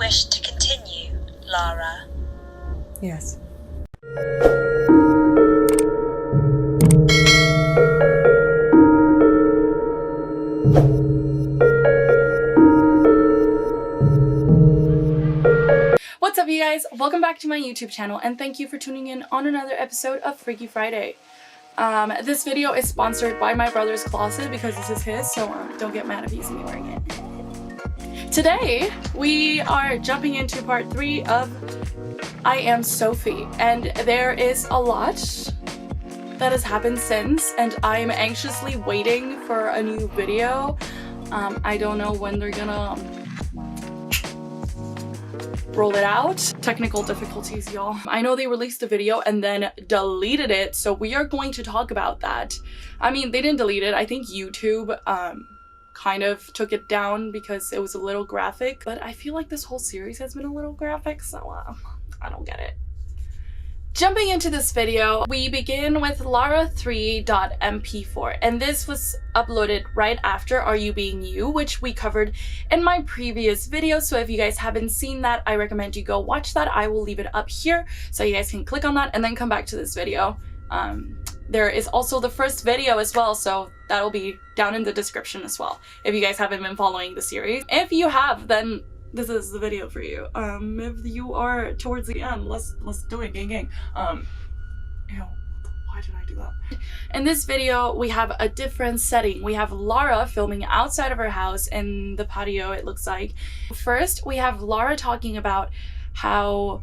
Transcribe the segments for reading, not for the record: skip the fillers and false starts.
wish to continue, Lara? Yes. What's up, you guys? Welcome back to my YouTube channel, and thank you for tuning in on another episode of Freaky Friday. This video is sponsored by my brother's closet because this is his, so don't get mad if you see me wearing it. Today, we are jumping into part 3 of I Am Sophie, and there is a lot that has happened since, and I'm anxiously waiting for a new video. I don't know when they're gonna roll it out. Technical difficulties, y'all. I know they released a video and then deleted it, so we are going to talk about that. I mean, they didn't delete it. I think YouTube kind of took it down because it was a little graphic, but I feel like this whole series has been a little graphic, so I don't get it. Jumping into this video, we begin with Lara3.mp4, and this was uploaded right after Are You Being You, which we covered in my previous video. So if you guys haven't seen that, I recommend you go watch that. I will leave it up here so you guys can click on that and then come back to this video. There is also the first video as well, so that'll be down in the description as well if you guys haven't been following the series. If you have, then this is the video for you. If you are towards the end, let's do it, gang. Ew, why did I do that? In this video, we have a different setting. We have Lara filming outside of her house in the patio, it looks like. First, we have Lara talking about how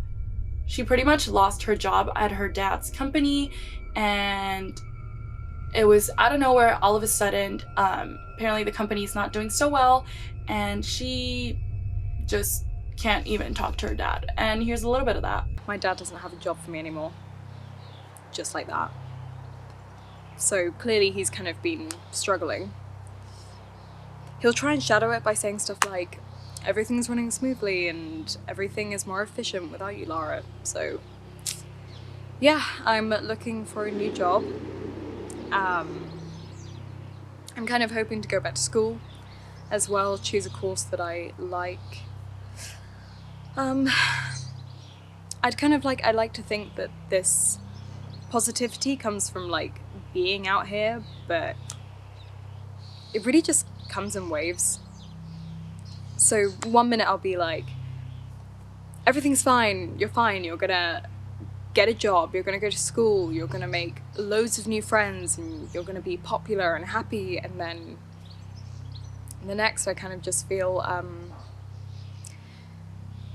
she pretty much lost her job at her dad's company, and it was out of nowhere, all of a sudden. Apparently the company's not doing so well, and she just can't even talk to her dad. And here's a little bit of that. My dad doesn't have a job for me anymore. Just like that. So clearly he's kind of been struggling. He'll try and shadow it by saying stuff like, everything's running smoothly and everything is more efficient without you, Lara. So yeah, I'm looking for a new job. I'm kind of hoping to go back to school as well, choose a course that I like. I'd like to think that this positivity comes from like being out here, but it really just comes in waves. So one minute I'll be like, everything's fine, you're gonna get a job, you're gonna go to school, you're gonna make loads of new friends, and you're gonna be popular and happy, and then the next I kind of just feel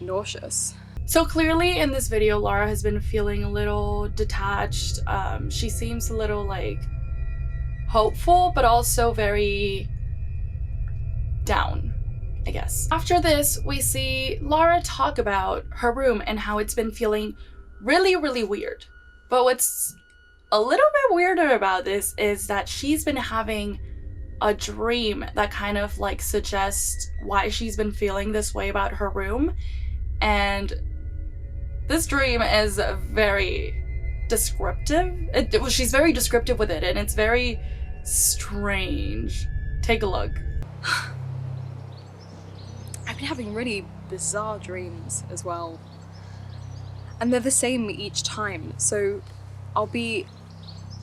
nauseous. So clearly in this video, Lara has been feeling a little detached. She seems a little like hopeful, but also very down, I guess. After this, we see Lara talk about her room and how it's been feeling really, really weird. But what's a little bit weirder about this is that she's been having a dream that kind of like suggests why she's been feeling this way about her room. And this dream is very descriptive. She's very descriptive with it, and it's very strange. Take a look. I've been having really bizarre dreams as well. And they're the same each time. So I'll be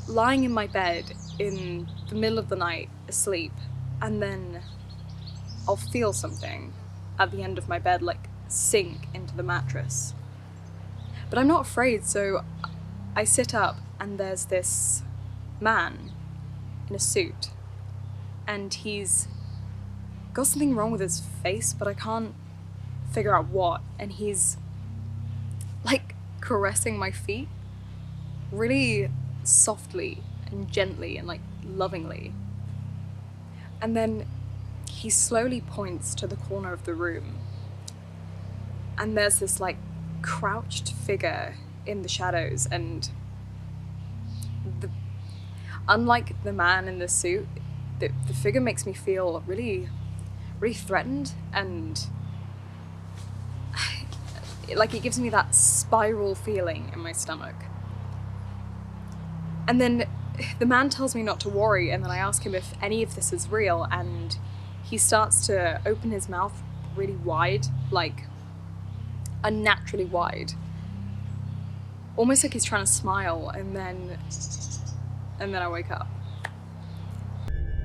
lying in my bed in the middle of the night, asleep, and then I'll feel something at the end of my bed, like sink into the mattress. But I'm not afraid, so I sit up and there's this man in a suit, and he's got something wrong with his face, but I can't figure out what, and he's like caressing my feet really softly and gently and like lovingly. And then he slowly points to the corner of the room, and there's this like crouched figure in the shadows, and unlike the man in the suit, the figure makes me feel really threatened, and like it gives me that spiral feeling in my stomach. And then the man tells me not to worry, and then I ask him if any of this is real, and he starts to open his mouth really wide, like unnaturally wide. Almost like he's trying to smile, and then I wake up.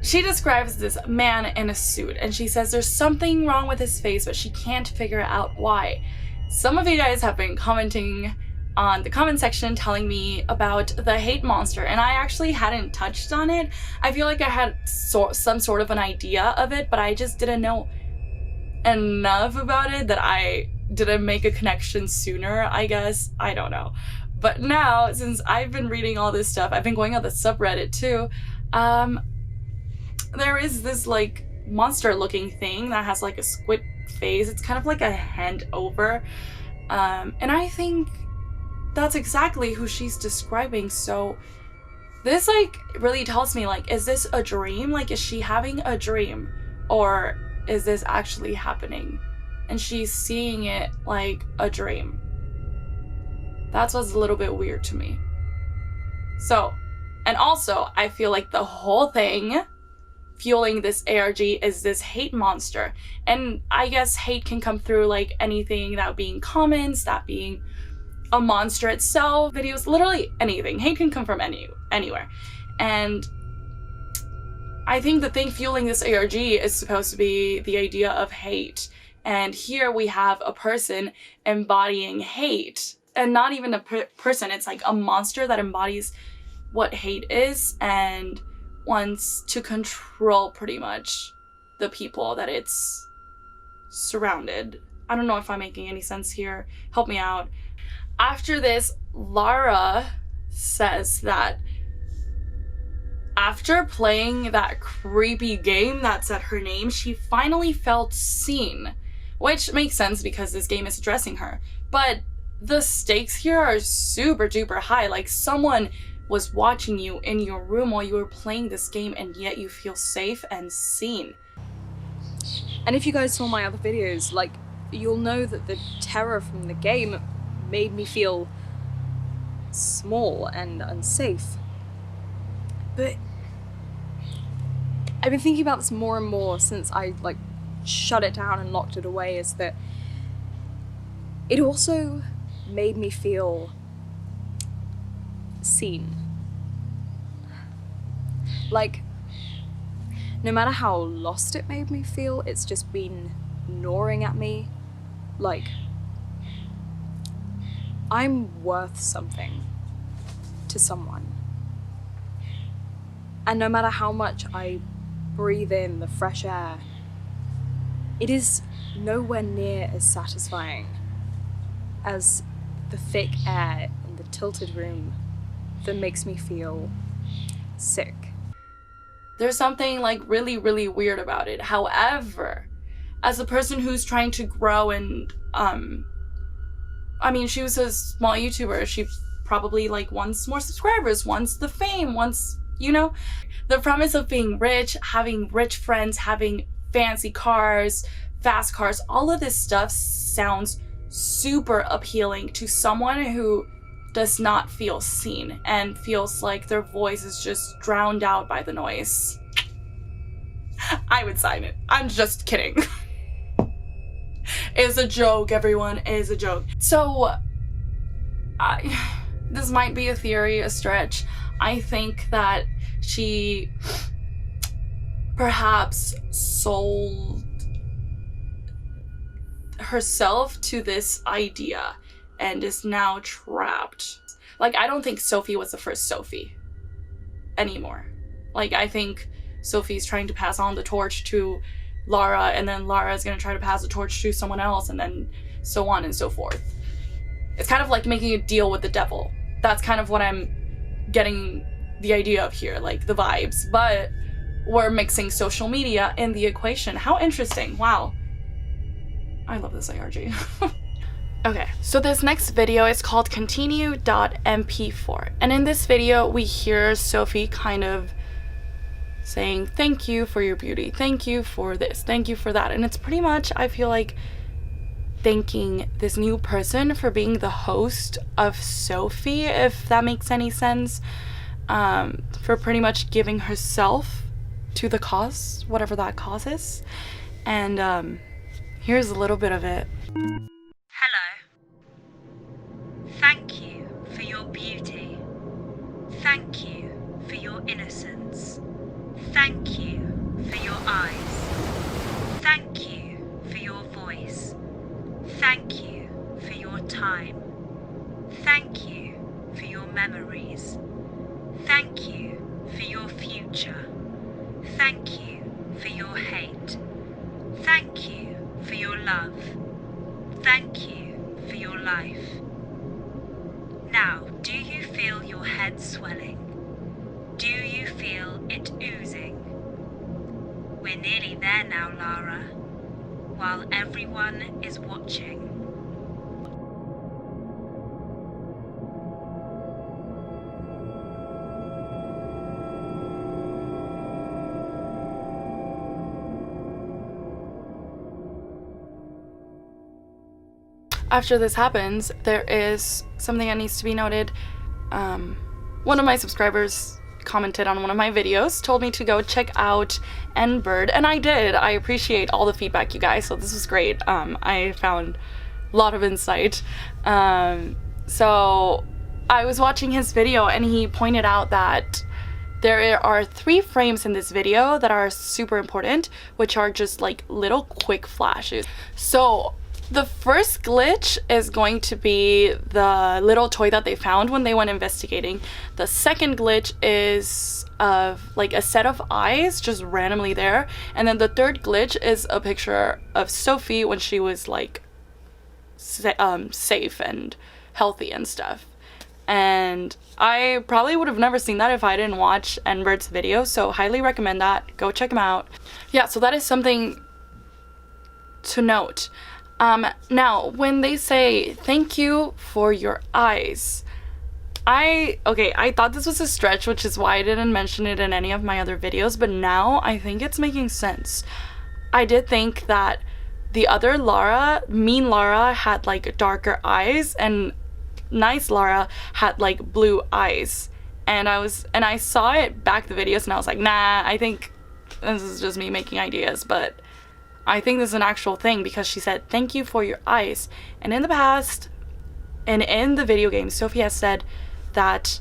She describes this man in a suit, and she says there's something wrong with his face, but she can't figure out why. Some of you guys have been commenting on the comment section telling me about the hate monster, and I actually hadn't touched on it. I feel like I had some sort of an idea of it, but I just didn't know enough about it that I didn't make a connection sooner, I guess. I don't know. But now, since I've been reading all this stuff, I've been going on the subreddit too, there is this like monster looking thing that has like a squid face. It's kind of like a hand over. And I think that's exactly who she's describing. So this like really tells me, like, is this a dream? Like, is she having a dream, or is this actually happening? And she's seeing it like a dream. That's what's a little bit weird to me. So, and also I feel like the whole thing fueling this ARG is this hate monster. And I guess hate can come through like anything, that being comments, that being a monster itself, videos, literally anything. Hate can come from anywhere. And I think the thing fueling this ARG is supposed to be the idea of hate. And here we have a person embodying hate. And not even a person, it's like a monster that embodies what hate is and wants to control pretty much the people that it's surrounded. I don't know if I'm making any sense here. Help me out. After this, Lara says that after playing that creepy game that said her name, she finally felt seen, which makes sense because this game is addressing her. But the stakes here are super duper high. Like, someone was watching you in your room while you were playing this game, and yet you feel safe and seen. And if you guys saw my other videos, like, you'll know that the terror from the game made me feel small and unsafe. But I've been thinking about this more and more since I like shut it down and locked it away, is that it also made me feel seen. Like, no matter how lost it made me feel, it's just been gnawing at me. Like, I'm worth something to someone. And no matter how much I breathe in the fresh air, it is nowhere near as satisfying as the thick air in the tilted room that makes me feel sick. There's something like really, really weird about it. However, as a person who's trying to grow and, I mean, she was a small YouTuber. She probably like wants more subscribers, wants the fame, wants, you know, the promise of being rich, having rich friends, having fancy cars, fast cars, all of this stuff sounds super appealing to someone who does not feel seen and feels like their voice is just drowned out by the noise. I would sign it. I'm just kidding. It's a joke, everyone. It is a joke. So, this might be a theory, a stretch. I think that she perhaps sold herself to this idea and is now trapped. Like, I don't think Sophie was the first Sophie anymore. Like, I think Sophie's trying to pass on the torch to Lara, and then Lara is going to try to pass the torch to someone else, and then so on and so forth. It's kind of like making a deal with the devil. That's kind of what I'm getting the idea of here, like the vibes. But we're mixing social media in the equation. How interesting. Wow. I love this ARG. Okay, so this next video is called continue.mp4. And in this video, we hear Sophie kind of saying, thank you for your beauty, thank you for this, thank you for that. And it's pretty much, I feel like, thanking this new person for being the host of Sophie, if that makes any sense, for pretty much giving herself to the cause, whatever that cause is. And here's a little bit of it. Hello. Thank you for your time. Thank you for your memories. Thank you for your future. Thank you for your hate. Thank you for your love. Thank you for your life. Now, do you feel your head swelling? Do you feel it oozing? We're nearly there now, Lara, while everyone is watching. After this happens, there is something that needs to be noted. One of my subscribers commented on one of my videos, told me to go check out N-Bird, and I did. I appreciate all the feedback, you guys, so this was great. I found a lot of insight. So I was watching his video and he pointed out that there are 3 frames in this video that are super important, which are just like little quick flashes. So the first glitch is going to be the little toy that they found when they went investigating. The second glitch is of like a set of eyes just randomly there. And then the third glitch is a picture of Sophie when she was like safe and healthy and stuff. And I probably would have never seen that if I didn't watch N-Bird's video, so highly recommend that. Go check him out. Yeah, so that is something to note. Now, when they say, thank you for your eyes, I thought this was a stretch, which is why I didn't mention it in any of my other videos, but now I think it's making sense. I did think that the other Lara, mean Lara, had like darker eyes, and nice Lara had like blue eyes. And I saw it back the videos and I was like, nah, I think this is just me making ideas, but I think this is an actual thing because she said, thank you for your eyes. And in the past, and in the video game, Sophie has said that,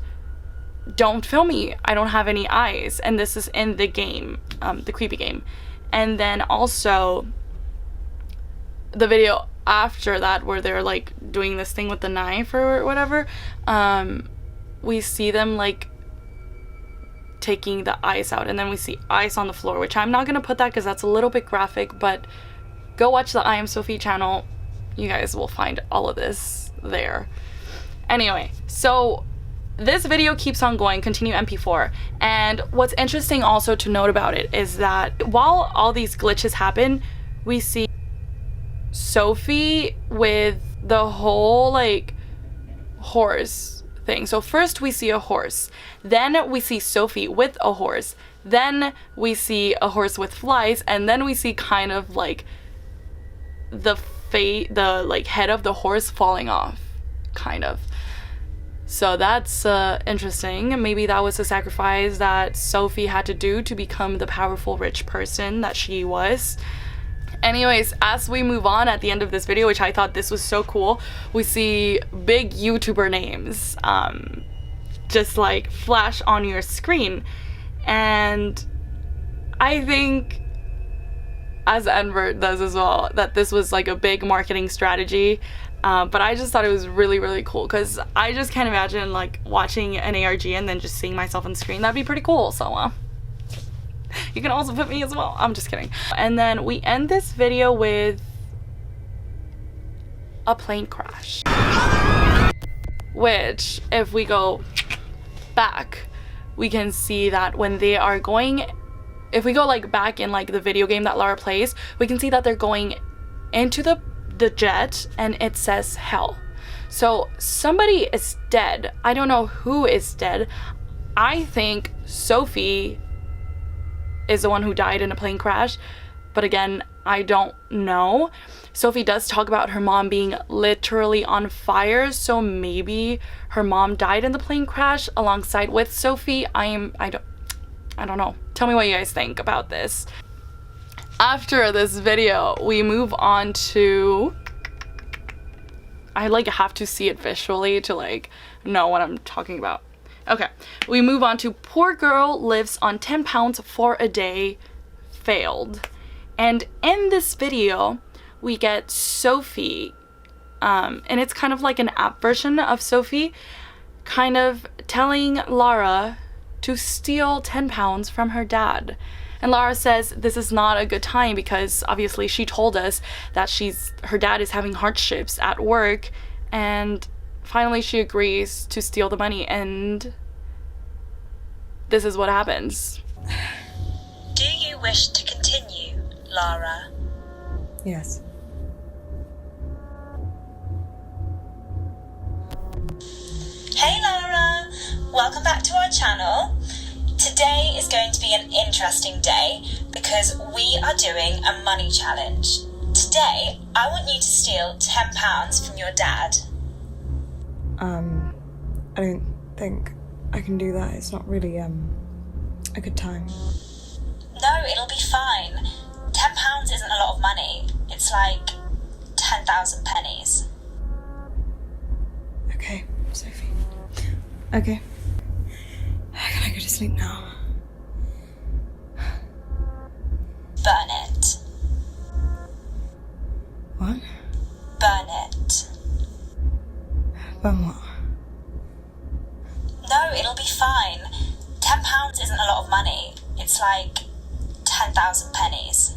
don't film me, I don't have any eyes. And this is in the game, the creepy game. And then also, the video after that where they're like doing this thing with the knife or whatever, we see them like taking the ice out, and then we see ice on the floor, which I'm not gonna put that because that's a little bit graphic, but go watch the I Am Sophie channel. You guys will find all of this there. Anyway, so this video keeps on going, continue MP4, and what's interesting also to note about it is that while all these glitches happen, we see Sophie with the whole like horse thing. So first we see a horse, then we see Sophie with a horse, then we see a horse with flies, and then we see kind of like the like head of the horse falling off, kind of. So that's interesting. Maybe that was a sacrifice that Sophie had to do to become the powerful rich person that she was. Anyways, as we move on at the end of this video, which I thought this was so cool, we see big YouTuber names just like flash on your screen. And I think, as N-Bird does as well, that this was like a big marketing strategy. But I just thought it was really, really cool because I just can't imagine like watching an ARG and then just seeing myself on the screen. That'd be pretty cool. So you can also put me as well. I'm just kidding. And then we end this video with a plane crash. Which, if we go back, we can see that when they are going, if we go like back in like the video game that Lara plays, we can see that they're going into the jet and it says hell. So somebody is dead. I don't know who is dead. I think Sophie is the one who died in a plane crash, but again, I don't know. Sophie does talk about her mom being literally on fire, so maybe her mom died in the plane crash alongside with Sophie. I don't know. Tell me what you guys think about this. After this video, we move on to, I like have to see it visually to like know what I'm talking about. Okay, we move on to poor girl lives on 10 pounds for a day, failed. And in this video, we get Sophie And it's kind of like an app version of Sophie kind of telling Lara to steal 10 pounds from her dad. And Lara says this is not a good time because obviously she told us that her dad is having hardships at work, and finally she agrees to steal the money, and this is what happens. Do you wish to continue, Lara? Yes. Hey Lara! Welcome back to our channel. Today is going to be an interesting day because we are doing a money challenge. Today, I want you to steal 10 pounds from your dad. I don't think I can do that. It's not really, a good time. No, it'll be fine. 10 pounds isn't a lot of money. It's like 10,000 pennies. Okay, Sophie. Okay. Can I go to sleep now? Burn it. What? Burn it. Burn what? No, it'll be fine. 10 pounds isn't a lot of money. It's like 10,000 pennies.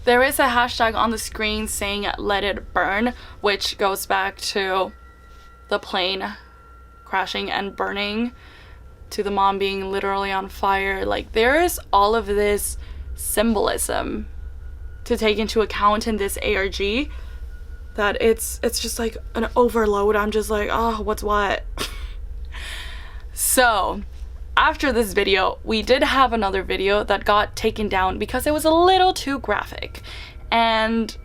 There is a hashtag on the screen saying "let it burn," which goes back to the plane crashing and burning, to the mom being literally on fire. Like, there is all of this symbolism to take into account in this ARG that it's just like an overload. I'm just like, oh, what's what? So after this video, we did have another video that got taken down because it was a little too graphic, and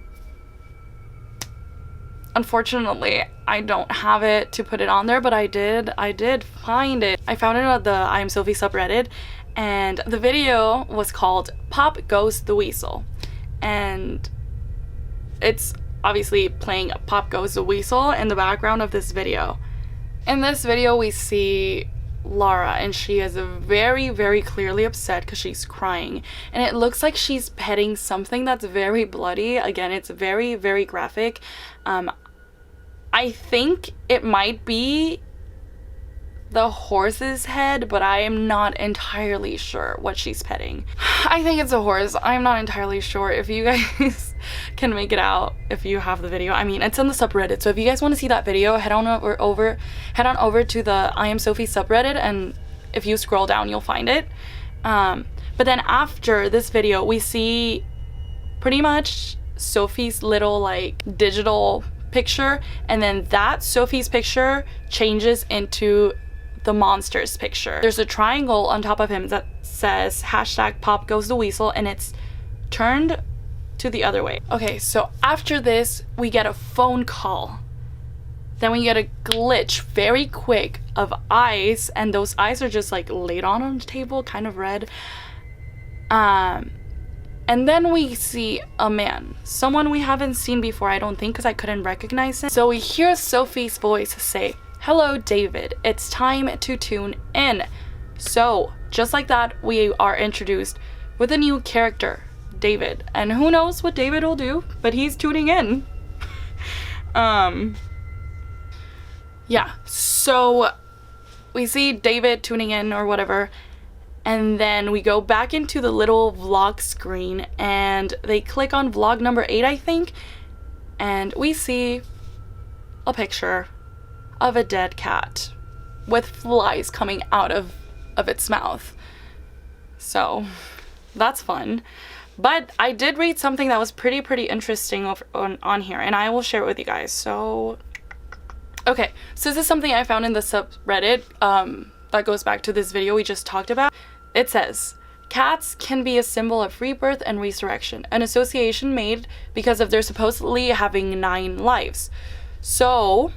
unfortunately I don't have it to put it on there, but I did find it. I found it on the I Am Sophie subreddit, and the video was called Pop Goes the Weasel, and it's obviously playing Pop Goes the Weasel in the background of this video. In this video we see Lara, and she is very, very clearly upset because she's crying, and it looks like she's petting something that's very bloody. Again, it's very, very graphic. I think it might be the horse's head, but I am not entirely sure what she's petting. I think it's a horse. I'm not entirely sure. If you guys can make it out, if you have the video, I mean, it's on the subreddit, so if you guys want to see that video, head on over to the I Am Sophie subreddit, and if you scroll down you'll find it. But then after this video we see pretty much Sophie's little like digital picture, and then that Sophie's picture changes into the monster's picture. There's a triangle on top of him that says hashtag Pop Goes the Weasel, and it's turned to the other way. Okay, so after this we get a phone call, then we get a glitch very quick of eyes, and those eyes are just like laid on the table, kind of red, and then we see a man, someone we haven't seen before, I don't think, because I couldn't recognize him. So we hear Sophie's voice say, "Hello David, it's time to tune in." So just like that, we are introduced with a new character, David, and who knows what David will do, but he's tuning in. Yeah, so we see David tuning in or whatever, and then we go back into the little vlog screen, and they click on vlog number 8, I think, and we see a picture of a dead cat with flies coming out of its mouth. So that's fun. But I did read something that was pretty interesting on here, and I will share it with you guys. So okay, so this is something I found in the subreddit that goes back to this video we just talked about. It says, cats can be a symbol of rebirth and resurrection, an association made because of their supposedly having 9 lives. So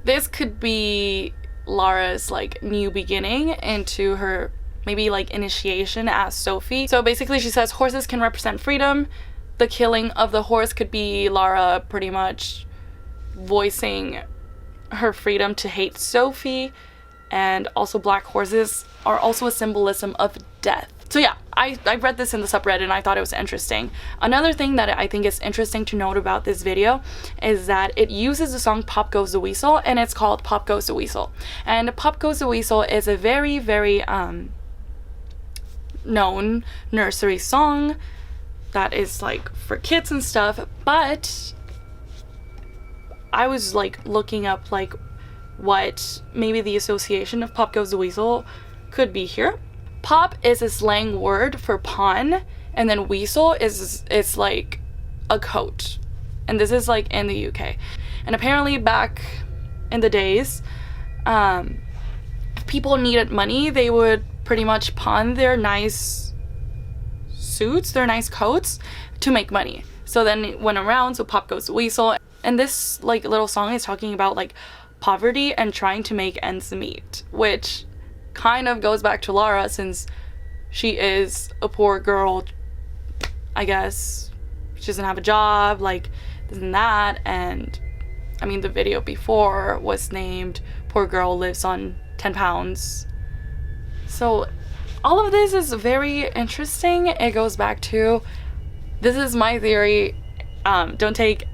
this could be Lara's like new beginning into her maybe like initiation as Sophie. So basically she says horses can represent freedom. The killing of the horse could be Lara pretty much voicing her freedom to hate Sophie. And also black horses are also a symbolism of death. So yeah, I read this in the subreddit and I thought it was interesting. Another thing that I think is interesting to note about this video is that it uses the song Pop Goes the Weasel, and it's called Pop Goes the Weasel. And Pop Goes the Weasel is a very, very known nursery song that is like for kids and stuff, but I was like looking up like what maybe the association of Pop Goes the Weasel could be here. Pop is a slang word for pawn, and then weasel is like a coat, and this is like in the UK. And apparently back in the days, if people needed money, they would pretty much pawn their nice suits, their nice coats, to make money. So then it went around, so Pop Goes the Weasel. And this like little song is talking about like poverty and trying to make ends meet, which kind of goes back to Lara, since she is a poor girl, I guess. She doesn't have a job, like this and that. And I mean, the video before was named Poor Girl Lives on 10 Pounds. So all of this is very interesting. It goes back to, this is my theory, don't take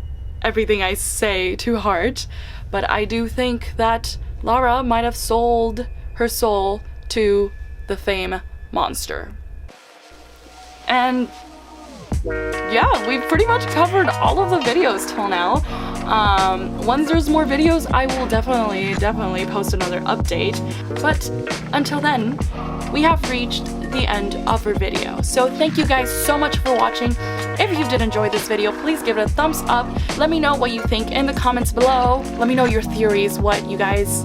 everything I say to heart, but I do think that Lara might have sold her soul to the fame monster. And yeah, we've pretty much covered all of the videos till now. Once there's more videos, I will definitely post another update. But until then, we have reached the end of our video. So thank you guys so much for watching. If you did enjoy this video, please give it a thumbs up. Let me know what you think in the comments below. Let me know your theories, what you guys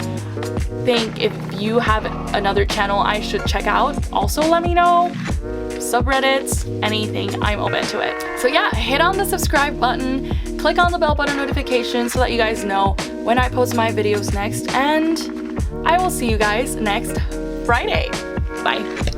think. If you have another channel I should check out, also let me know. Subreddits, anything, I'm open to it. So yeah, hit on the subscribe button, click on the bell button notification so that you guys know when I post my videos next, and I will see you guys next Friday. Bye.